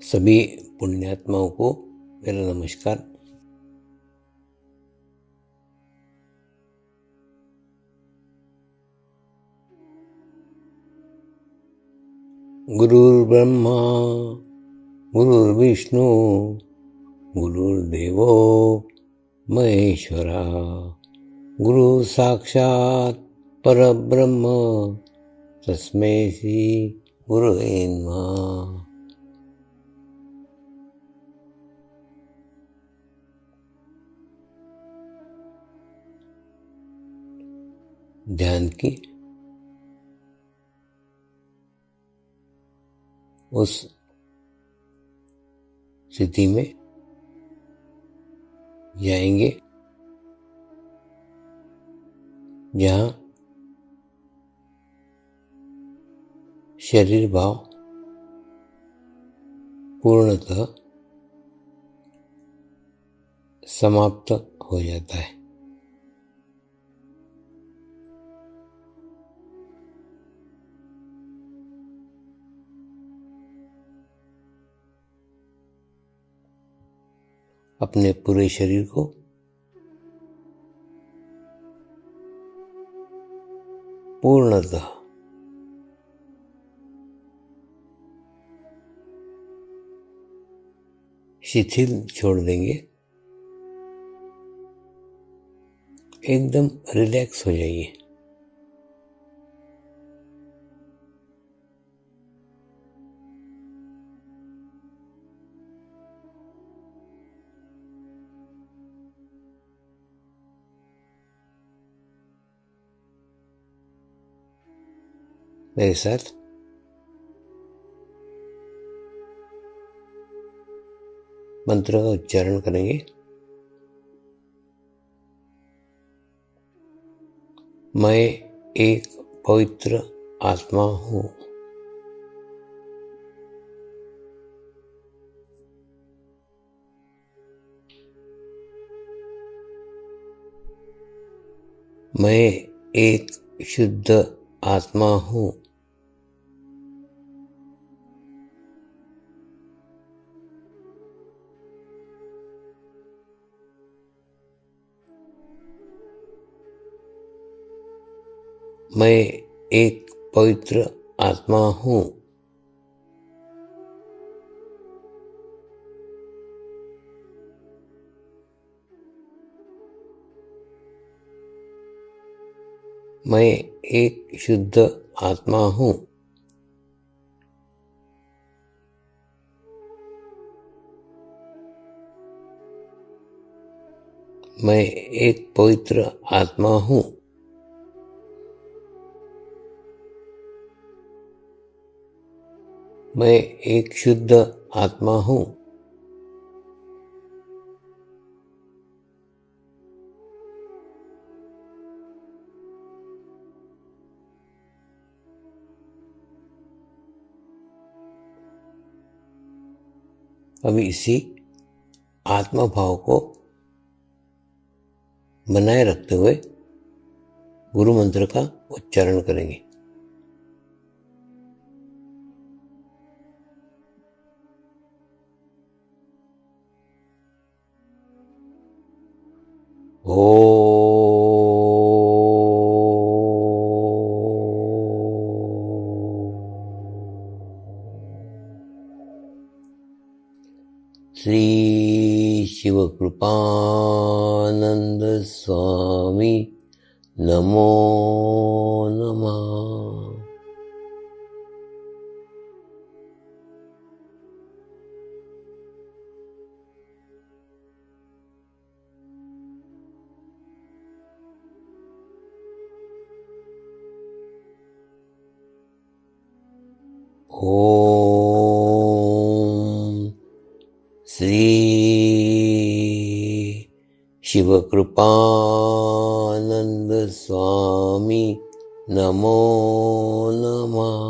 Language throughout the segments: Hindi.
सभी पुण्यात्माओं को मेरा नमस्कार। गुरुर्ब्रह्मा गुरुर्विष्णु गुरुर्देवो महेश्वरा, गुरु साक्षात परब्रह्म तस्मै श्री गुरुवे नमः। ध्यान की उस स्थिति में जाएंगे जहाँ शरीर भाव पूर्णतः समाप्त हो जाता है। अपने पूरे शरीर को पूर्णतः शिथिल छोड़ देंगे, एकदम रिलैक्स हो जाइए। मेरे साथ मंत्र का उच्चारण करेंगे। मैं एक पवित्र आत्मा हूँ। मैं एक शुद्ध आत्मा हूँ। मैं एक पवित्र आत्मा हूँ। मैं एक शुद्ध आत्मा हूँ। मैं एक पवित्र आत्मा हूँ। मैं एक शुद्ध आत्मा हूँ। अभी इसी आत्मा भाव को बनाए रखते हुए गुरु मंत्र का उच्चारण करेंगे। श्री शिवकृपानंद स्वामी नमो नमः। ओम श्री शिवकृपानंद स्वामी नमो नमः।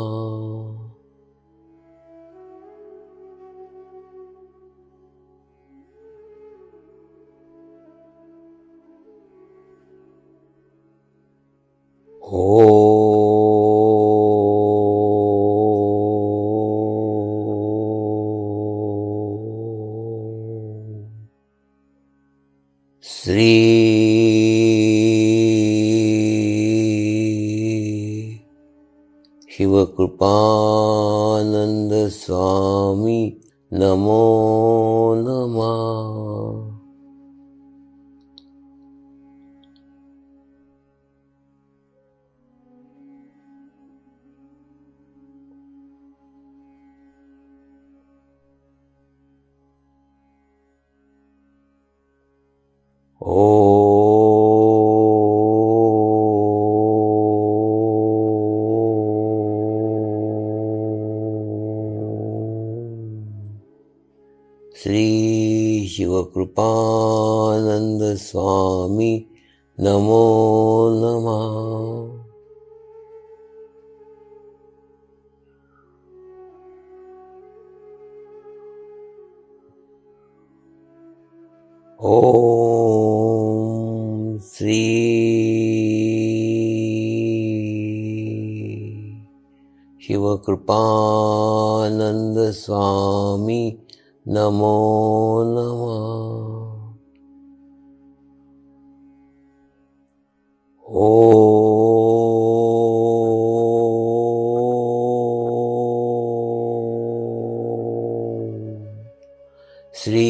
शिव कृपानंद स्वामी नमो नमः। श्री शिवकृपानंद स्वामी नमो नमः। ओम श्री शिवकृपानंद स्वामी नमो नमः। श्री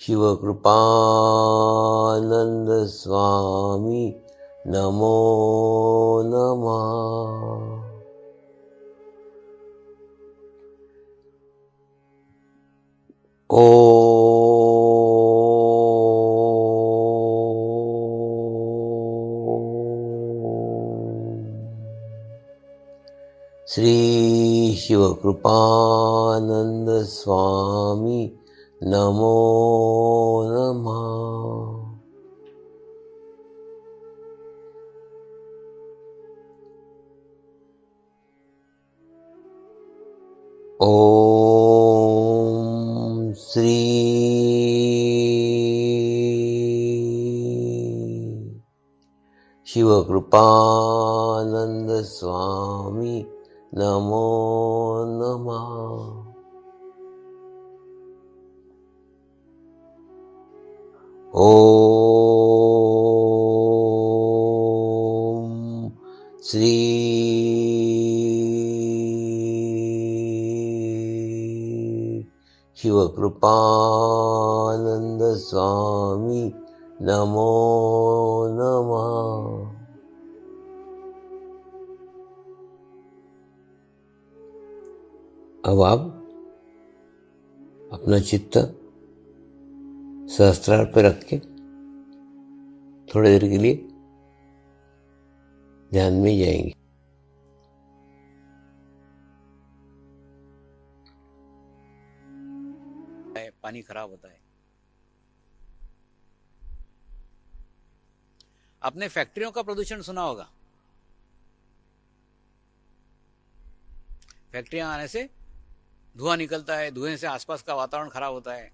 शिवकृपानंद स्वामी नमो नमः। श्री शिवकृपानंद स्वामी नमो नमः। ओम श्री शिवकृपानंद स्वामी नमो नमः। ओम श्री शिवकृपानंद स्वामी नमो नमः। अब आप अपना चित्त सहस्त्रार पर रख के थोड़ी देर के लिए ध्यान में जाएंगे। पानी खराब होता है। आपने फैक्ट्रियों का प्रदूषण सुना होगा। फैक्ट्रियां आने से धुआं निकलता है, धुएं से आसपास का वातावरण खराब होता है।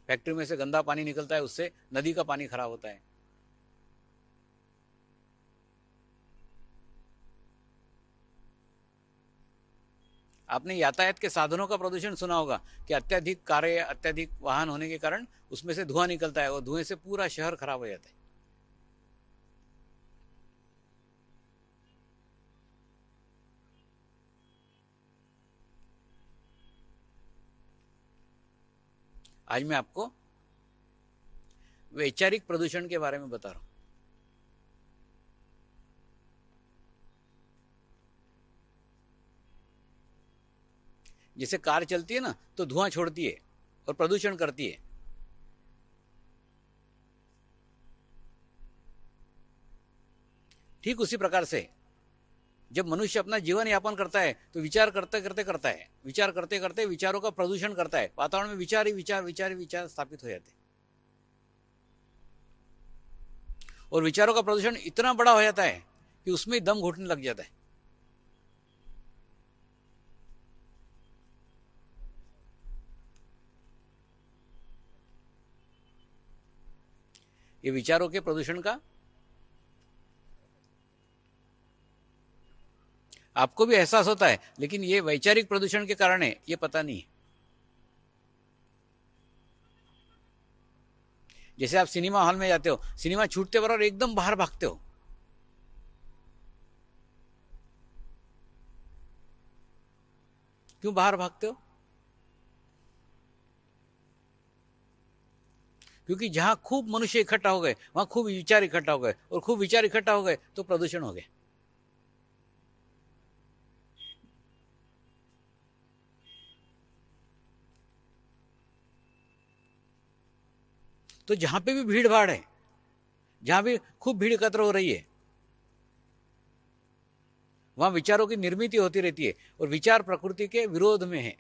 फैक्ट्री में से गंदा पानी निकलता है, उससे नदी का पानी खराब होता है। आपने यातायात के साधनों का प्रदूषण सुना होगा कि अत्यधिक कारें, अत्यधिक वाहन होने के कारण उसमें से धुआं निकलता है और धुएं से पूरा शहर खराब हो जाता है। आज मैं आपको वैचारिक प्रदूषण के बारे में बता रहा हूं। जैसे कार चलती है ना, तो धुआं छोड़ती है और प्रदूषण करती है। ठीक उसी प्रकार से जब मनुष्य अपना जीवन यापन करता है तो विचार करते करते करता है, विचार करते करते विचारों का प्रदूषण करता है। वातावरण में विचार ही विचार, विचार ही विचार स्थापित हो जाते हैं और विचारों का प्रदूषण इतना बड़ा हो जाता है कि उसमें दम घुटने लग जाता है। ये विचारों के प्रदूषण का आपको भी एहसास होता है, लेकिन ये वैचारिक प्रदूषण के कारण है, ये पता नहीं है। जैसे आप सिनेमा हॉल में जाते हो, सिनेमा छूटते बराबर एकदम बाहर भागते हो। क्यों बाहर भागते हो? क्योंकि जहां खूब मनुष्य इकट्ठा हो गए वहां खूब विचार इकट्ठा हो गए, और खूब विचार इकट्ठा हो गए तो प्रदूषण हो गया। तो जहां पे भी भीड़ भाड़ है, जहां भी खूब भीड़ एकत्र हो रही है, वहां विचारों की निर्मित होती रहती है, और विचार प्रकृति के विरोध में है।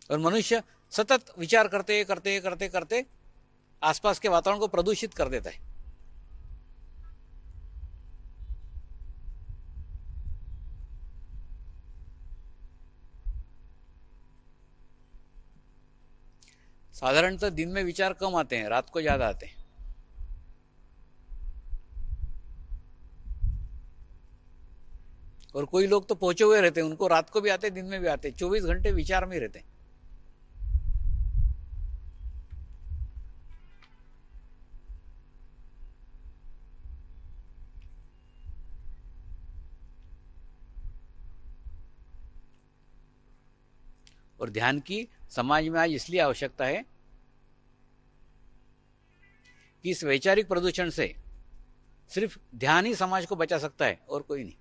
और मनुष्य सतत विचार करते करते करते करते आसपास के वातावरण को प्रदूषित कर देता है। साधारणतः दिन में विचार कम आते हैं, रात को ज्यादा आते हैं। और कोई लोग तो पहुंचे हुए रहते हैं, उनको रात को भी आते, दिन में भी आते, 24 घंटे विचार में रहते हैं। और ध्यान की समाज में आज इसलिए आवश्यकता है कि इस वैचारिक प्रदूषण से सिर्फ ध्यान ही समाज को बचा सकता है, और कोई नहीं।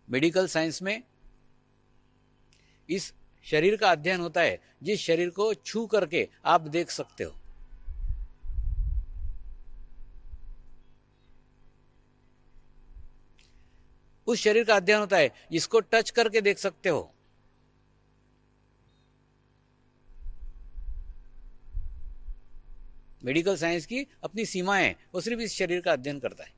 मेडिकल साइंस में इस शरीर का अध्ययन होता है जिस शरीर को छू करके आप देख सकते हो। उस शरीर का अध्ययन होता है जिसको टच करके देख सकते हो। मेडिकल साइंस की अपनी सीमाएं, वो सिर्फ इस शरीर का अध्ययन करता है।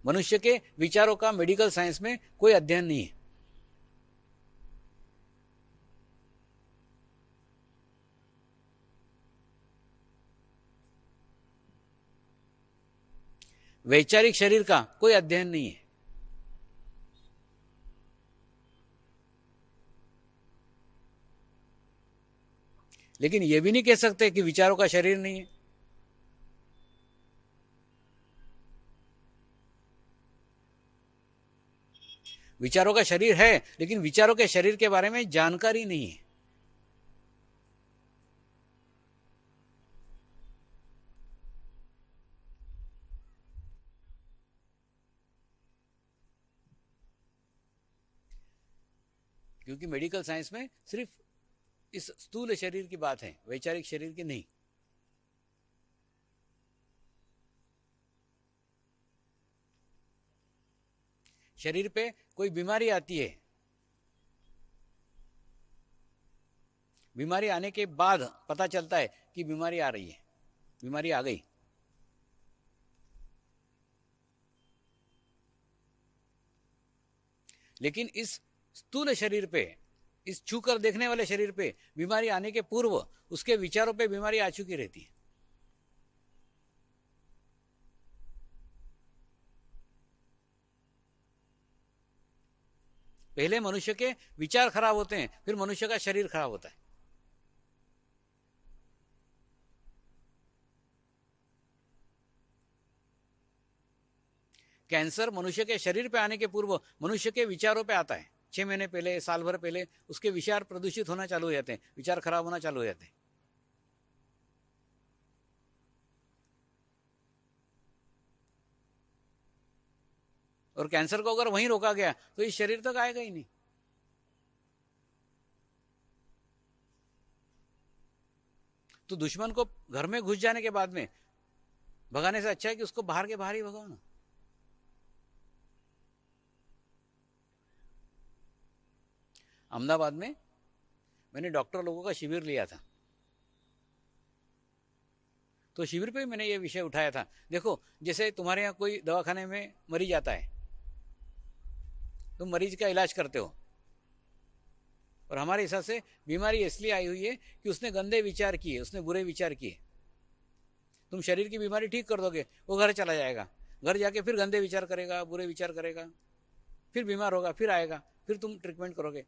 मनुष्य के विचारों का मेडिकल साइंस में कोई अध्ययन नहीं है। वैचारिक शरीर का कोई अध्ययन नहीं है। लेकिन यह भी नहीं कह सकते कि विचारों का शरीर नहीं है। विचारों का शरीर है, लेकिन विचारों के शरीर के बारे में जानकारी नहीं है। क्योंकि मेडिकल साइंस में सिर्फ इस स्थूल शरीर की बात है, वैचारिक शरीर की नहीं। शरीर पे कोई बीमारी आती है, बीमारी आने के बाद पता चलता है कि बीमारी आ रही है, बीमारी आ गई। लेकिन इस स्थूल शरीर पे, इस छूकर देखने वाले शरीर पे बीमारी आने के पूर्व उसके विचारों पे बीमारी आ चुकी रहती है। पहले मनुष्य के विचार खराब होते हैं, फिर मनुष्य का शरीर खराब होता है। कैंसर मनुष्य के शरीर पे आने के पूर्व मनुष्य के विचारों पे आता है। 6 महीने पहले, साल भर पहले उसके विचार प्रदूषित होना चालू हो जाते हैं, विचार खराब होना चालू हो जाते हैं। और कैंसर को अगर वहीं रोका गया तो इस शरीर तक आएगा ही नहीं। तो दुश्मन को घर में घुस जाने के बाद में भगाने से अच्छा है कि उसको बाहर के बाहर ही भगाओ ना। अहमदाबाद में मैंने डॉक्टर लोगों का शिविर लिया था, तो शिविर पे मैंने ये विषय उठाया था। देखो, जैसे तुम्हारे यहाँ कोई दवाखाने में मरीज आता है, तुम मरीज का इलाज करते हो। और हमारे हिसाब से बीमारी इसलिए आई हुई है कि उसने गंदे विचार किए, उसने बुरे विचार किए। तुम शरीर की बीमारी ठीक कर दोगे, वो घर चला जाएगा, घर जाके फिर गंदे विचार करेगा, बुरे विचार करेगा, फिर बीमार होगा, फिर आएगा, फिर तुम ट्रीटमेंट करोगे।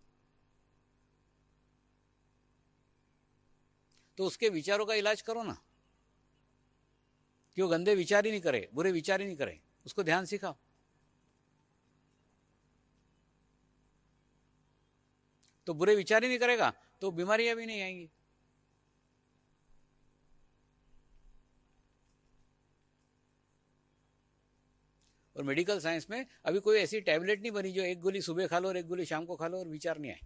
तो उसके विचारों का इलाज करो ना, कि वो गंदे विचार ही नहीं करे, बुरे विचार ही नहीं करे, उसको ध्यान सिखाओ। तो बुरे विचार ही नहीं करेगा तो बीमारियां भी नहीं आएंगी। और मेडिकल साइंस में अभी कोई ऐसी टैबलेट नहीं बनी जो एक गोली सुबह खा लो और एक गोली शाम को खा लो और विचार नहीं आए।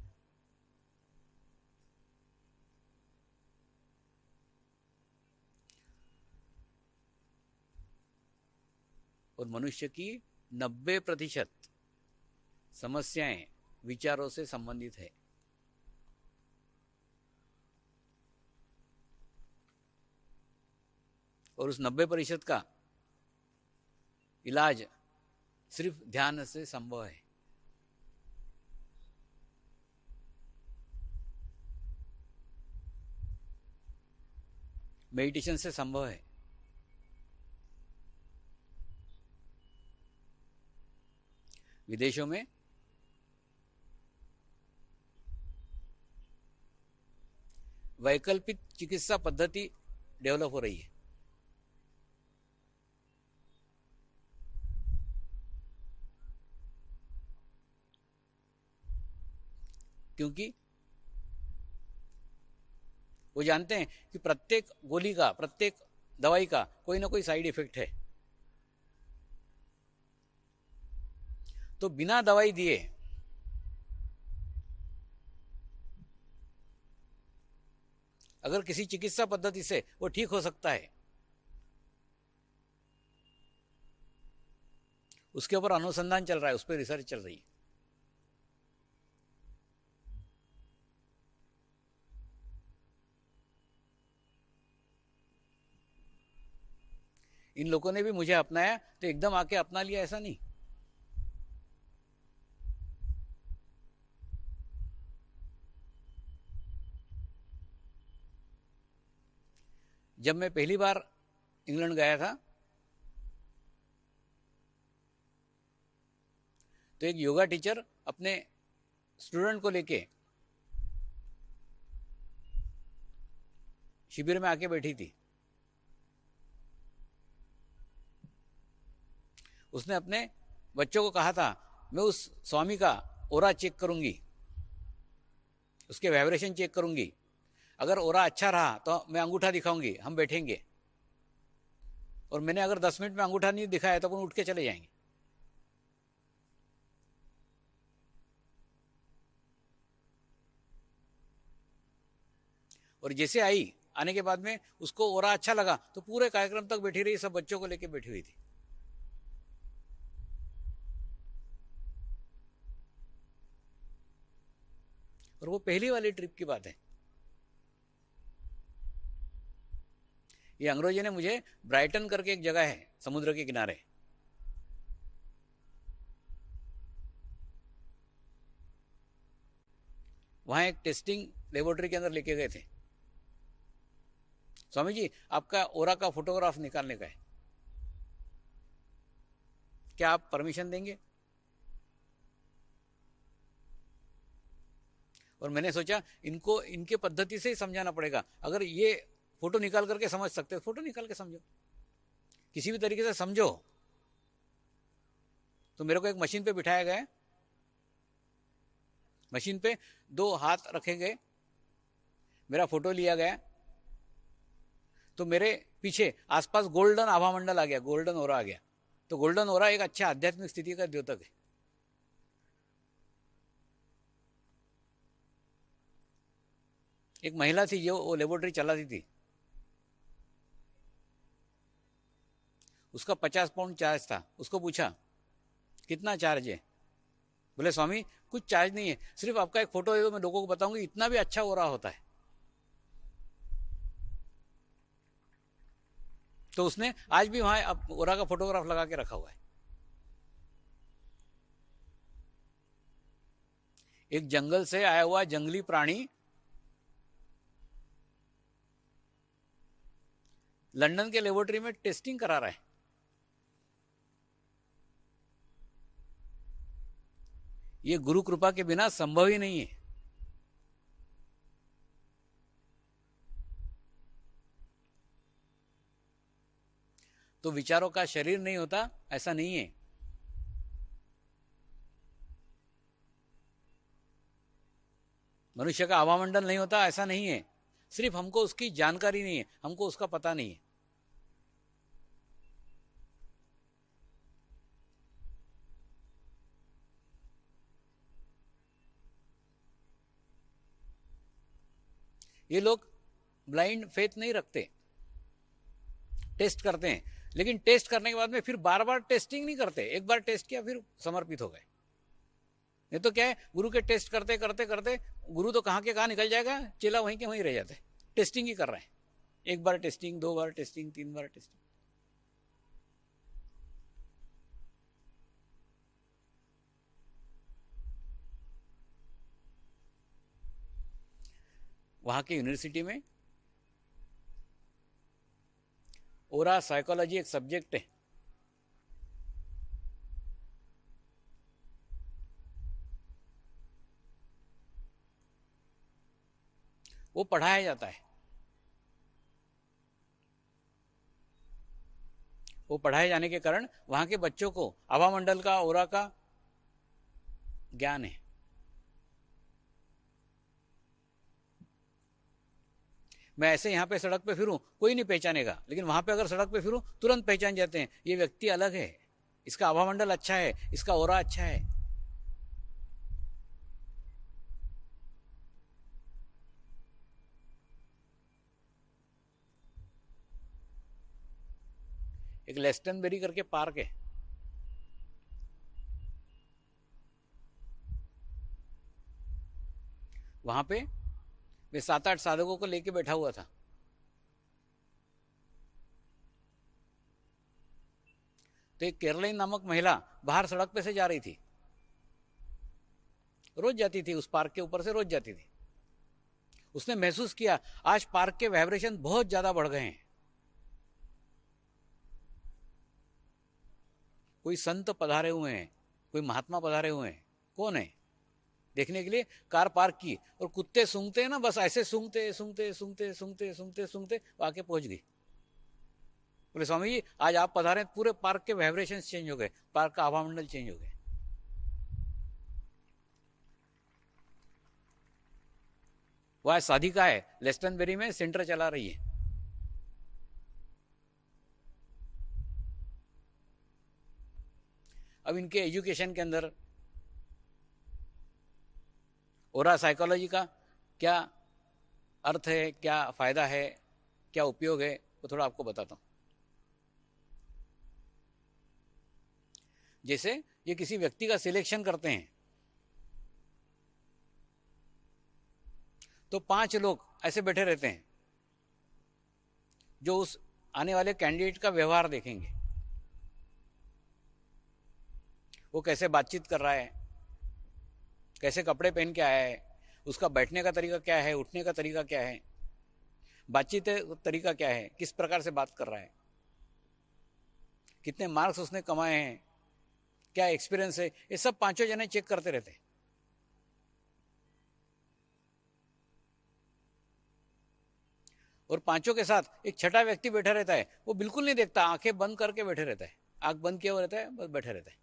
और मनुष्य की 90% समस्याएं विचारों से संबंधित है। और उस 90% का इलाज सिर्फ ध्यान से संभव है। मेडिटेशन से संभव है। विदेशों में वैकल्पिक चिकित्सा पद्धति डेवलप हो रही है। क्योंकि वो जानते हैं कि प्रत्येक गोली का, प्रत्येक दवाई का कोई ना कोई साइड इफेक्ट है। तो बिना दवाई दिए अगर किसी चिकित्सा पद्धति से वो ठीक हो सकता है, उसके ऊपर अनुसंधान चल रहा है, उस पर रिसर्च चल रही है। इन लोगों ने भी मुझे अपनाया तो एकदम आके अपना लिया ऐसा नहीं। जब मैं पहली बार इंग्लैंड गया था तो एक योगा टीचर अपने स्टूडेंट को लेके शिविर में आके बैठी थी। उसने अपने बच्चों को कहा था, मैं उस स्वामी का ओरा चेक करूंगी, उसके वाइब्रेशन चेक करूंगी, अगर ओरा अच्छा रहा तो मैं अंगूठा दिखाऊंगी, हम बैठेंगे, और मैंने अगर 10 मिनट में अंगूठा नहीं दिखाया तो अपन उठ के चले जाएंगे। और जैसे आई, आने के बाद में उसको ओरा अच्छा लगा तो पूरे कार्यक्रम तक बैठी रही, सब बच्चों को लेके बैठी हुई थी। और वो पहली वाली ट्रिप की बात है। ये अंग्रेजी ने मुझे ब्राइटन करके एक जगह है समुद्र के किनारे, वहां एक टेस्टिंग लेबोरेटरी के अंदर लेके गए थे। स्वामी जी, आपका ओरा का फोटोग्राफ निकालने का है, क्या आप परमिशन देंगे? और मैंने सोचा इनको इनके पद्धति से ही समझाना पड़ेगा। अगर ये फोटो निकाल करके समझ सकते हो, फोटो निकाल के समझो, किसी भी तरीके से समझो। तो मेरे को एक मशीन पे बिठाया गया, मशीन पे 2 हाथ रखे गए, मेरा फोटो लिया गया, तो मेरे पीछे आसपास गोल्डन आभा मंडल आ गया, गोल्डन ओरा आ गया। तो गोल्डन ओरा एक अच्छा आध्यात्मिक स्थिति का द्योतक है। एक महिला थी जो वो लेबोरेटरी चलाती थी, उसका 50 पाउंड चार्ज था। उसको पूछा कितना चार्ज है? बोले स्वामी कुछ चार्ज नहीं है, सिर्फ आपका एक फोटो दे दो, मैं लोगों को बताऊंगी, इतना भी अच्छा हो रहा होता है। तो उसने आज भी वहां ओरा का फोटोग्राफ लगा के रखा हुआ है। एक जंगल से आया हुआ जंगली प्राणी लंदन के लेबोरेटरी में टेस्टिंग करा रहा है। ये गुरु कृपा के बिना संभव ही नहीं है। तो विचारों का शरीर नहीं होता, ऐसा नहीं है। मनुष्य का आवामंडल नहीं होता, ऐसा नहीं है। सिर्फ हमको उसकी जानकारी नहीं है, हमको उसका पता नहीं है। ये लोग ब्लाइंड फेथ नहीं रखते, टेस्ट करते हैं, लेकिन टेस्ट करने के बाद में फिर बार बार टेस्टिंग नहीं करते। एक बार टेस्ट किया फिर समर्पित हो गए। नहीं तो क्या है, गुरु के टेस्ट करते करते करते गुरु तो कहाँ के कहाँ निकल जाएगा, चेला वहीं के वहीं रह जाते। टेस्टिंग ही कर रहे हैं, एक बार टेस्टिंग, 2 बार टेस्टिंग, 3 बार टेस्टिंग। वहां की यूनिवर्सिटी में ओरा साइकोलॉजी एक सब्जेक्ट है। वो पढ़ाया जाता है। वो पढ़ाए जाने के कारण वहां के बच्चों को आभामंडल का, ओरा का ज्ञान है। मैं ऐसे यहाँ पे सड़क पे फिरूं, कोई नहीं पहचानेगा, लेकिन वहां पे अगर सड़क पे फिरूं तुरंत पहचान जाते हैं, ये व्यक्ति अलग है, इसका आभामंडल अच्छा है, इसका ओरा अच्छा है। एक लेस्टनबेरी करके पार्क है, वहां पे मैं 7-8 साधकों को लेके बैठा हुआ था। तो एक केरलिन नामक महिला बाहर सड़क पे से जा रही थी, रोज जाती थी, उस पार्क के ऊपर से रोज जाती थी। उसने महसूस किया आज पार्क के वाइब्रेशन बहुत ज्यादा बढ़ गए हैं। कोई संत पधारे हुए हैं, कोई महात्मा पधारे हुए हैं। कौन है देखने के लिए कार पार्क की, और कुत्ते सूंघते हैं ना, बस ऐसे सूंघते सूंघते सूंघते सूंघते सूंघते सूंघते वो आके पहुंच गई। बोले स्वामी जी आज आप पधारे, पूरे पार्क के वाइब्रेशंस चेंज हो गए, पार्क का आभामंडल चेंज हो गए। वह साधिका है, लेस्टनबेरी में सेंटर चला रही है। अब इनके एजुकेशन के अंदर ओरा साइकोलॉजी का क्या अर्थ है, क्या फायदा है, क्या उपयोग है, वो थोड़ा आपको बताता हूं। जैसे ये किसी व्यक्ति का सिलेक्शन करते हैं तो 5 लोग ऐसे बैठे रहते हैं जो उस आने वाले कैंडिडेट का व्यवहार देखेंगे। वो कैसे बातचीत कर रहा है, कैसे कपड़े पहन के आया है, उसका बैठने का तरीका क्या है, उठने का तरीका क्या है, बातचीत तरीका क्या है, किस प्रकार से बात कर रहा है, कितने मार्क्स उसने कमाए हैं, क्या एक्सपीरियंस है, ये सब 5 जने चेक करते रहते हैं। और 5 के साथ एक छठा व्यक्ति बैठा रहता है, वो बिल्कुल नहीं देखता, आंखें बंद करके बैठे रहता है, आंख बंद किया हुआ रहता है, बस बैठा रहता है।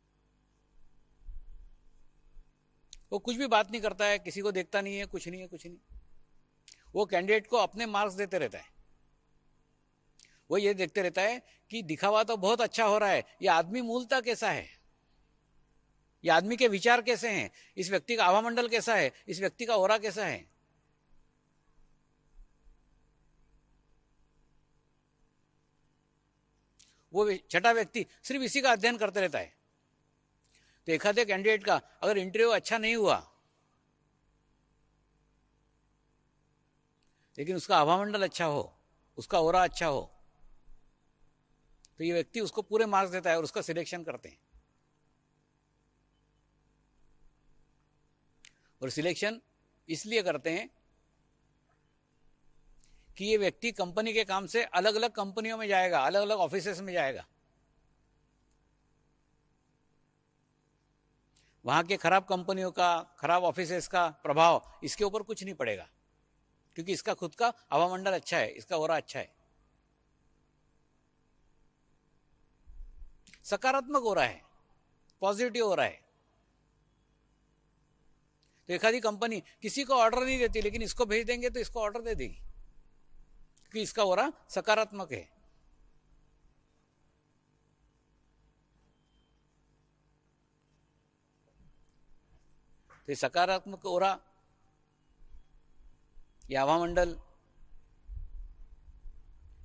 वो कुछ भी बात नहीं करता है, किसी को देखता नहीं है, कुछ नहीं है, कुछ नहीं। वो कैंडिडेट को अपने मार्क्स देते रहता है। वो ये देखते रहता है कि दिखावा तो बहुत अच्छा हो रहा है, ये आदमी मूलतः कैसा है, ये आदमी के विचार कैसे हैं, इस व्यक्ति का आभामंडल कैसा है, इस व्यक्ति का ओरा कैसा है। वो छठा व्यक्ति सिर्फ इसी का अध्ययन करते रहता है। तो एखादे कैंडिडेट का अगर इंटरव्यू अच्छा नहीं हुआ, लेकिन उसका आभामंडल अच्छा हो, उसका ओरा अच्छा हो, तो ये व्यक्ति उसको पूरे मार्क्स देता है और उसका सिलेक्शन करते हैं। और सिलेक्शन इसलिए करते हैं कि ये व्यक्ति कंपनी के काम से अलग अलग कंपनियों में जाएगा, अलग अलग ऑफिसेस में जाएगा, वहां के खराब कंपनियों का, खराब ऑफिसेस का प्रभाव इसके ऊपर कुछ नहीं पड़ेगा, क्योंकि इसका खुद का हवामंडल अच्छा है, इसका ओरा अच्छा है, सकारात्मक हो रहा है, पॉजिटिव हो रहा है। तो एखादी कंपनी किसी को ऑर्डर नहीं देती, लेकिन इसको भेज देंगे तो इसको ऑर्डर दे देगी, क्योंकि इसका ओरा सकारात्मक है। तो सकारात्मक ओरा, ये हवामंडल,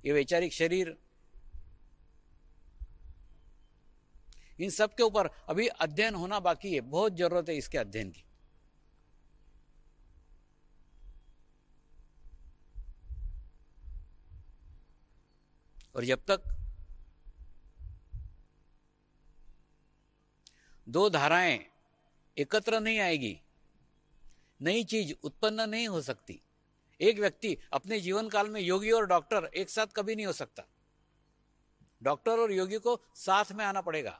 ये वैचारिक शरीर, इन सब के ऊपर अभी अध्ययन होना बाकी है, बहुत जरूरत है इसके अध्ययन की। और जब तक दो धाराएं एकत्र नहीं आएगी, नई चीज उत्पन्न नहीं हो सकती। एक व्यक्ति अपने जीवन काल में योगी और डॉक्टर एक साथ कभी नहीं हो सकता। डॉक्टर और योगी को साथ में आना पड़ेगा,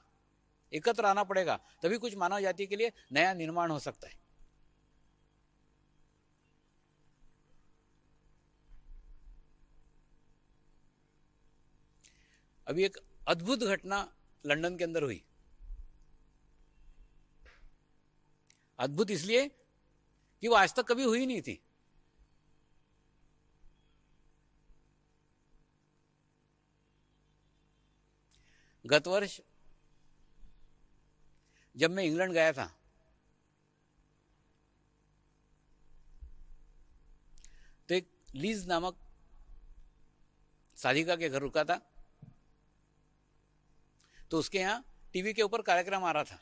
एकत्र आना पड़ेगा, तभी कुछ मानव जाति के लिए नया निर्माण हो सकता है। अभी एक अद्भुत घटना लंदन के अंदर हुई। अद्भुत इसलिए कि वो आज तक कभी हुई नहीं थी। गत वर्ष जब मैं इंग्लैंड गया था, तो एक लीज नामक साधिका के घर रुका था। तो उसके यहां टीवी के ऊपर कार्यक्रम आ रहा था।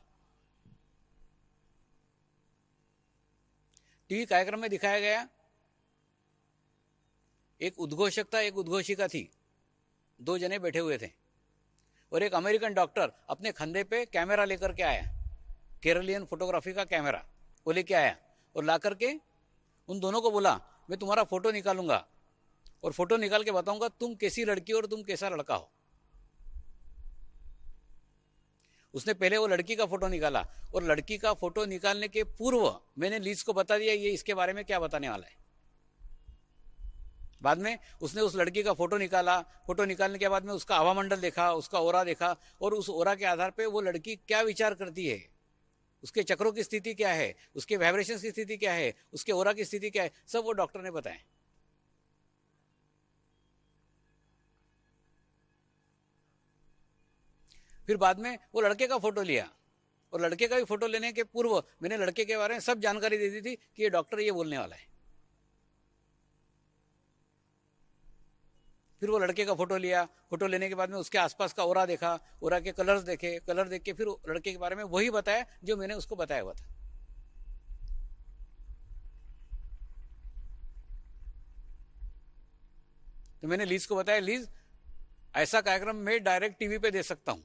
टीवी कार्यक्रम में दिखाया गया, एक उद्घोषक था, एक उद्घोषिका थी, दो जने बैठे हुए थे, और एक अमेरिकन डॉक्टर अपने कंधे पे कैमरा लेकर के आया, केरलियन फोटोग्राफी का कैमरा वो लेके आया, और ला करके उन दोनों को बोला, मैं तुम्हारा फोटो निकालूंगा और फोटो निकाल के बताऊंगा तुम कैसी लड़की और तुम कैसा लड़का हो। उसने पहले वो लड़की का फोटो निकाला, और लड़की का फोटो निकालने के पूर्व मैंने लीज को बता दिया ये इसके बारे में क्या बताने वाला है। बाद में उसने उस लड़की का फोटो निकाला, फोटो निकालने के बाद में उसका हवामंडल देखा, उसका ओरा देखा, और उस ओरा के आधार पे वो लड़की क्या विचार करती है, उसके चक्रों की स्थिति क्या है, उसके वाइब्रेशन की स्थिति क्या है, उसके ओरा की स्थिति क्या है, सब वो डॉक्टर ने बताया। फिर बाद में वो लड़के का फोटो लिया, और लड़के का भी फोटो लेने के पूर्व मैंने लड़के के बारे में सब जानकारी दे दी थी कि ये डॉक्टर ये बोलने वाला है। फिर वो लड़के का फोटो लिया, फोटो लेने के बाद में उसके आसपास का ओरा देखा, ओरा के कलर्स देखे, कलर देख के फिर लड़के के बारे में वही बताया जो मैंने उसको बताया हुआ था। तो मैंने लीज को बताया, लीज ऐसा कार्यक्रम मैं डायरेक्ट टीवी पे दे सकता हूं,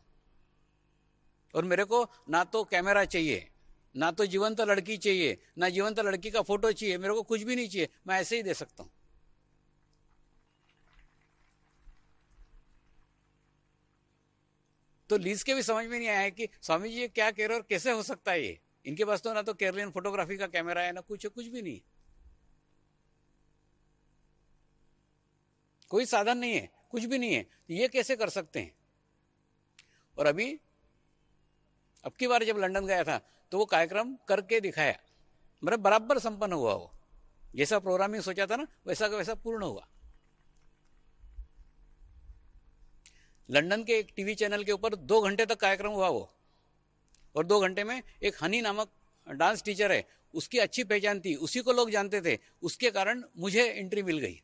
और मेरे को ना तो कैमरा चाहिए, ना तो जीवंत लड़की चाहिए, ना जीवंत लड़की का फोटो चाहिए, मेरे को कुछ भी नहीं चाहिए, मैं ऐसे ही दे सकता हूं। तो लीज के भी समझ में नहीं आया कि स्वामी जी ये क्या कह रहे और कैसे हो सकता है ये। इनके पास तो ना तो केरलियन फोटोग्राफी का कैमरा है, ना कुछ भी नहीं है, कोई साधन नहीं है, कुछ भी नहीं है, ये कैसे कर सकते हैं। और अब की बार जब लंदन गया था तो वो कार्यक्रम करके दिखाया, मतलब बराबर संपन्न हुआ, वो जैसा प्रोग्रामिंग सोचा था ना वैसा का वैसा पूर्ण हुआ। लंदन के एक टीवी चैनल के ऊपर 2 घंटे तक कार्यक्रम हुआ वो, और 2 घंटे में एक हनी नामक डांस टीचर है, उसकी अच्छी पहचान थी, उसी को लोग जानते थे, उसके कारण मुझे एंट्री मिल गई।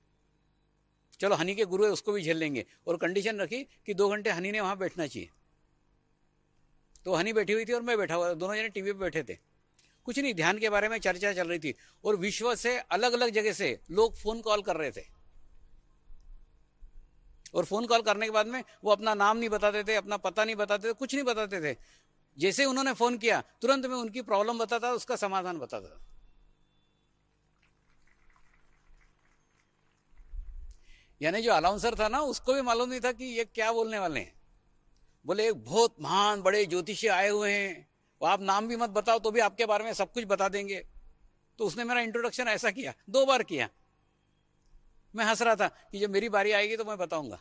चलो हनी के गुरु है उसको भी झेल लेंगे, और कंडीशन रखी कि 2 घंटे हनी ने वहां बैठना चाहिए। तो हनी बैठी हुई थी और मैं बैठा हुआ, दोनों जने टीवी पे बैठे थे, कुछ नहीं, ध्यान के बारे में चर्चा चल रही थी, और विश्व से अलग अलग जगह से लोग फोन कॉल कर रहे थे। और फोन कॉल करने के बाद में वो अपना नाम नहीं बताते थे, अपना पता नहीं बताते थे, कुछ नहीं बताते थे। जैसे उन्होंने फोन किया तुरंत मैं उनकी प्रॉब्लम बताता, उसका समाधान बताता। यानी जो अनाउंसर था ना, उसको भी मालूम नहीं था कि ये क्या बोलने वाले हैं। बोले एक बहुत महान बड़े ज्योतिषी आए हुए हैं, वो आप नाम भी मत बताओ तो भी आपके बारे में सब कुछ बता देंगे। तो उसने मेरा इंट्रोडक्शन ऐसा किया, 2 बार किया। मैं हंस रहा था कि जब मेरी बारी आएगी तो मैं बताऊंगा।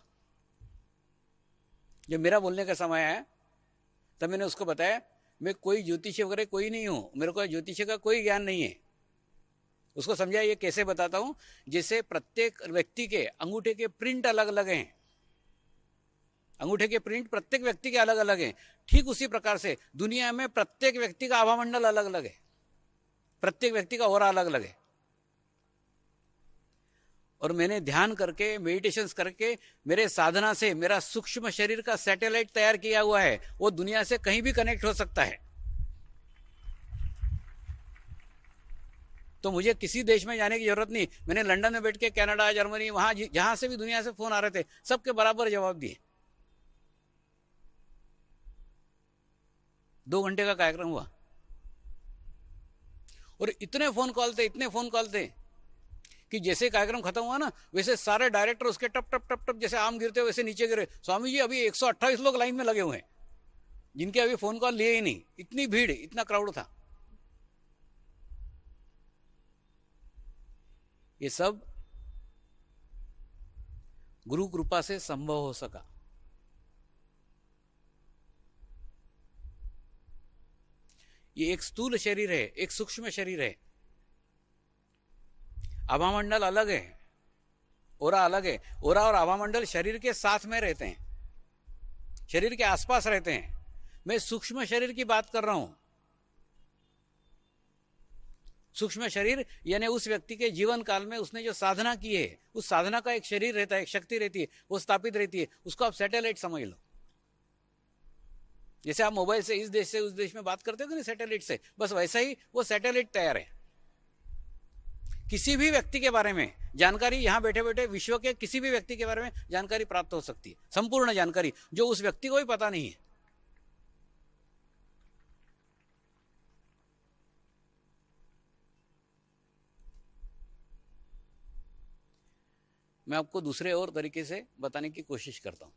जब मेरा बोलने का समय आया तब मैंने उसको बताया, मैं कोई ज्योतिषी वगैरह कोई नहीं हूं, मेरे को ज्योतिषी का कोई ज्ञान नहीं है। उसको समझाया ये कैसे बताता हूं, जैसे प्रत्येक व्यक्ति के अंगूठे के प्रिंट अलग अलग हैं, अंगूठे के प्रिंट प्रत्येक व्यक्ति के अलग अलग हैं, ठीक उसी प्रकार से दुनिया में प्रत्येक व्यक्ति का आभामंडल अलग अलग है, प्रत्येक व्यक्ति का ऑरा अलग अलग है। और मैंने ध्यान करके, मेडिटेशंस करके, मेरे साधना से मेरा सूक्ष्म शरीर का सैटेलाइट तैयार किया हुआ है, वो दुनिया से कहीं भी कनेक्ट हो सकता है। तो मुझे किसी देश में जाने की जरूरत नहीं। मैंने लंदन में बैठ के कनाडा, जर्मनी, वहां जहां से भी दुनिया से फोन आ रहे थे, सबके बराबर जवाब दिए। 2 घंटे का कार्यक्रम हुआ और इतने फोन कॉल थे, इतने फोन कॉल थे कि जैसे कार्यक्रम खत्म हुआ ना, वैसे सारे डायरेक्टर उसके टप टप टप टप जैसे आम गिरते वैसे नीचे गिरे। स्वामी जी अभी 128 लोग लाइन में लगे हुए हैं, जिनके अभी फोन कॉल लिए ही नहीं। इतनी भीड़, इतना क्राउड था। ये सब गुरु कृपा से संभव हो सका। ये एक स्थूल शरीर है, एक सूक्ष्म शरीर है। आभामंडल अलग है, ओरा अलग है। ओरा और आभामंडल शरीर के साथ में रहते हैं, शरीर के आसपास रहते हैं। मैं सूक्ष्म शरीर की बात कर रहा हूं। सूक्ष्म शरीर यानी उस व्यक्ति के जीवन काल में उसने जो साधना की है, उस साधना का एक शरीर रहता है, एक शक्ति रहती है, वो स्थापित रहती है। उसको आप सैटेलाइट समझ लो। जैसे आप मोबाइल से इस देश से उस देश में बात करते हो कि नहीं, सैटेलाइट से, बस वैसा ही वो सैटेलाइट तैयार है। किसी भी व्यक्ति के बारे में जानकारी, यहां बैठे बैठे विश्व के किसी भी व्यक्ति के बारे में जानकारी प्राप्त हो सकती है, संपूर्ण जानकारी जो उस व्यक्ति को भी पता नहीं है। मैं आपको दूसरे और तरीके से बताने की कोशिश करता हूं।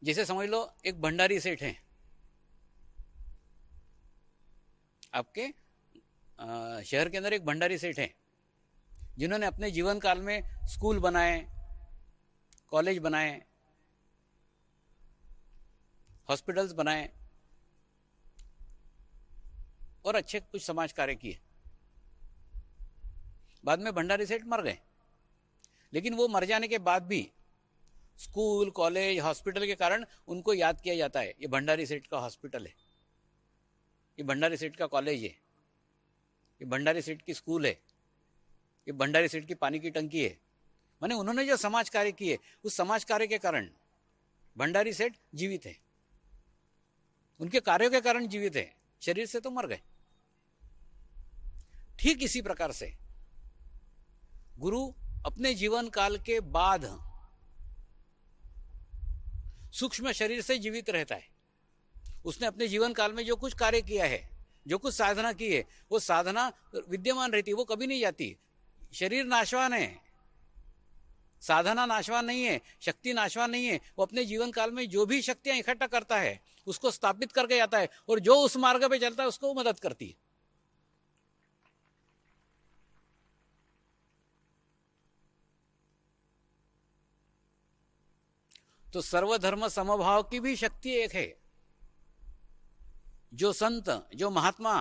जैसे समझ लो एक भंडारी सेठ है आपके शहर के अंदर। एक भंडारी सेठ है जिन्होंने अपने जीवन काल में स्कूल बनाए, कॉलेज बनाए, हॉस्पिटल्स बनाए और अच्छे कुछ समाज कार्य किए। बाद में भंडारी सेठ मर गए, लेकिन वो मर जाने के बाद भी स्कूल, कॉलेज, हॉस्पिटल के कारण उनको याद किया जाता है। ये भंडारी सेठ का हॉस्पिटल है, ये भंडारी सेठ का कॉलेज है, ये भंडारी सेठ की स्कूल है, ये भंडारी सेठ की पानी की टंकी है। माने उन्होंने जो समाज कार्य किए, उस समाज कार्य के कारण भंडारी सेठ जीवित है, उनके कार्यों के कारण जीवित है। शरीर से तो मर गए। ठीक इसी प्रकार से गुरु अपने जीवन काल के बाद सूक्ष्म शरीर से जीवित रहता है। उसने अपने जीवन काल में जो कुछ कार्य किया है, जो कुछ साधना की है, वो साधना विद्यमान रहती है, वो कभी नहीं जाती। शरीर नाशवान है, साधना नाशवान नहीं है, शक्ति नाशवान नहीं है। वो अपने जीवन काल में जो भी शक्तियां इकट्ठा करता है उसको स्थापित करके जाता है, और जो उस मार्ग पे चलता है उसको मदद करती है। तो सर्वधर्म समभाव की भी शक्ति एक है। जो संत, जो महात्मा,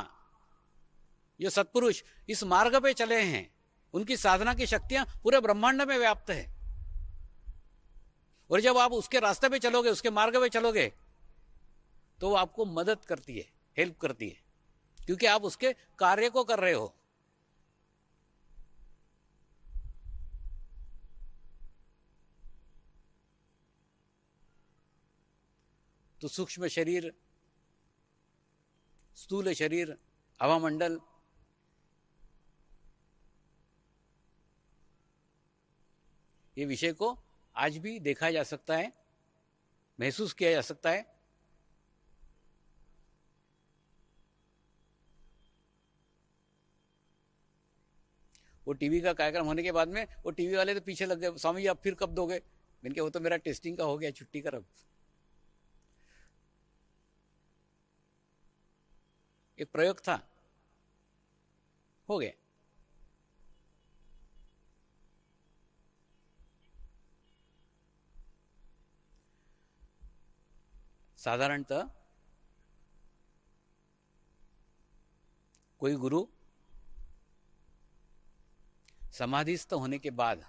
जो सत्पुरुष इस मार्ग पे चले हैं, उनकी साधना की शक्तियां पूरे ब्रह्मांड में व्याप्त है। और जब आप उसके रास्ते पे चलोगे, उसके मार्ग पे चलोगे, तो वो आपको मदद करती है, हेल्प करती है, क्योंकि आप उसके कार्य को कर रहे हो। तो सूक्ष्म शरीर, स्थूल शरीर, हवामंडल, ये विषय को आज भी देखा जा सकता है, महसूस किया जा सकता है। वो टीवी का कार्यक्रम होने के बाद में वो टीवी वाले तो पीछे लग गए, स्वामी जी आप फिर कब दोगे? मैंने कहा वो तो मेरा टेस्टिंग का हो गया, छुट्टी कर अब। एक प्रयोग था, हो गया। साधारणतः कोई गुरु समाधिस्थ होने के बाद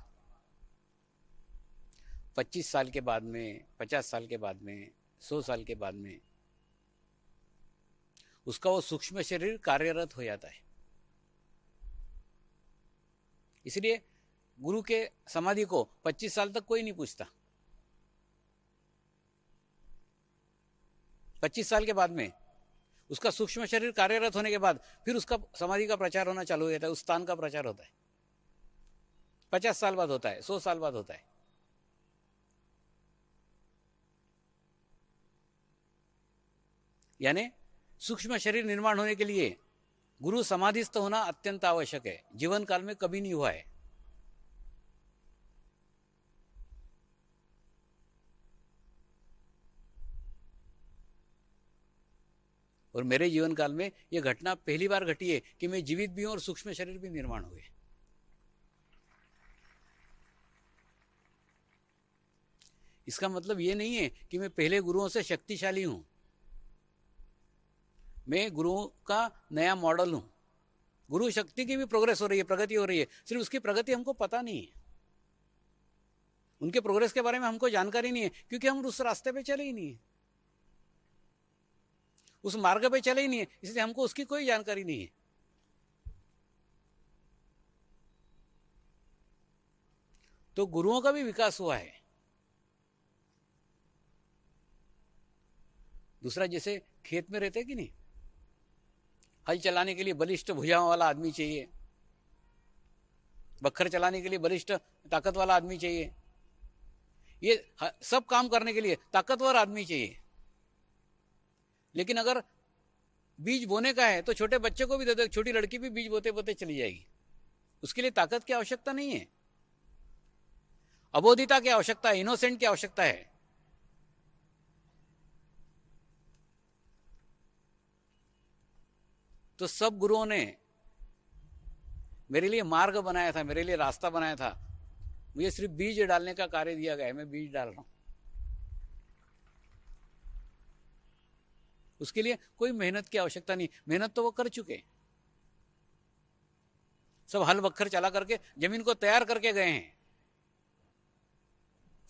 25 साल के बाद में, 50 साल के बाद में, 100 साल के बाद में उसका वो सूक्ष्म शरीर कार्यरत हो जाता है। इसलिए गुरु के समाधि को 25 साल तक कोई नहीं पूछता। 25 साल के बाद में उसका सूक्ष्म शरीर कार्यरत होने के बाद फिर उसका समाधि का प्रचार होना चालू हो जाता है, उस स्थान का प्रचार होता है। 50 साल बाद होता है, 100 साल बाद होता है। यानी सूक्ष्म शरीर निर्माण होने के लिए गुरु समाधिस्थ होना अत्यंत आवश्यक है। जीवन काल में कभी नहीं हुआ है। और मेरे जीवन काल में यह घटना पहली बार घटी है कि मैं जीवित भी हूं और सूक्ष्म शरीर भी निर्माण हुए। इसका मतलब यह नहीं है कि मैं पहले गुरुओं से शक्तिशाली हूं। मैं गुरुओं का नया मॉडल हूं। गुरु शक्ति की भी प्रोग्रेस हो रही है, प्रगति हो रही है, सिर्फ उसकी प्रगति हमको पता नहीं है। उनके प्रोग्रेस के बारे में हमको जानकारी नहीं है, क्योंकि हम उस रास्ते पे चले ही नहीं है, उस मार्ग पे चले ही नहीं है, इसलिए हमको उसकी कोई जानकारी नहीं है। तो गुरुओं का भी विकास हुआ है। दूसरा, जैसे खेत में रहते कि नहीं, हल चलाने के लिए बलिष्ठ भुजाओं वाला आदमी चाहिए, बखर चलाने के लिए बलिष्ठ ताकत वाला आदमी चाहिए, ये सब काम करने के लिए ताकतवर आदमी चाहिए। लेकिन अगर बीज बोने का है तो छोटे बच्चे को भी दे दो, छोटी लड़की भी बीज बोते बोते चली जाएगी। उसके लिए ताकत की आवश्यकता नहीं है, अबोधिता की आवश्यकता है, इनोसेंट की आवश्यकता है। तो सब गुरुओं ने मेरे लिए मार्ग बनाया था, मेरे लिए रास्ता बनाया था। मुझे सिर्फ बीज डालने का कार्य दिया गया है, मैं बीज डाल रहा हूं। उसके लिए कोई मेहनत की आवश्यकता नहीं, मेहनत तो वो कर चुके। सब हल बखर चला करके जमीन को तैयार करके गए हैं।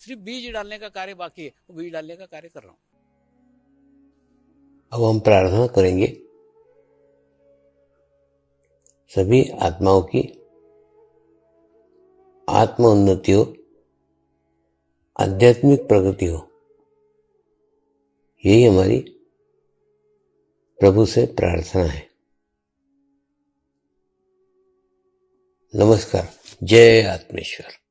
सिर्फ बीज डालने का कार्य बाकी है, वो बीज डालने का कार्य कर रहा हूं। अब हम प्रार्थना करेंगे सभी आत्माओं की आत्म उन्नति हो, आध्यात्मिक प्रगति हो। यही हमारी प्रभु से प्रार्थना है। नमस्कार। जय आत्मेश्वर।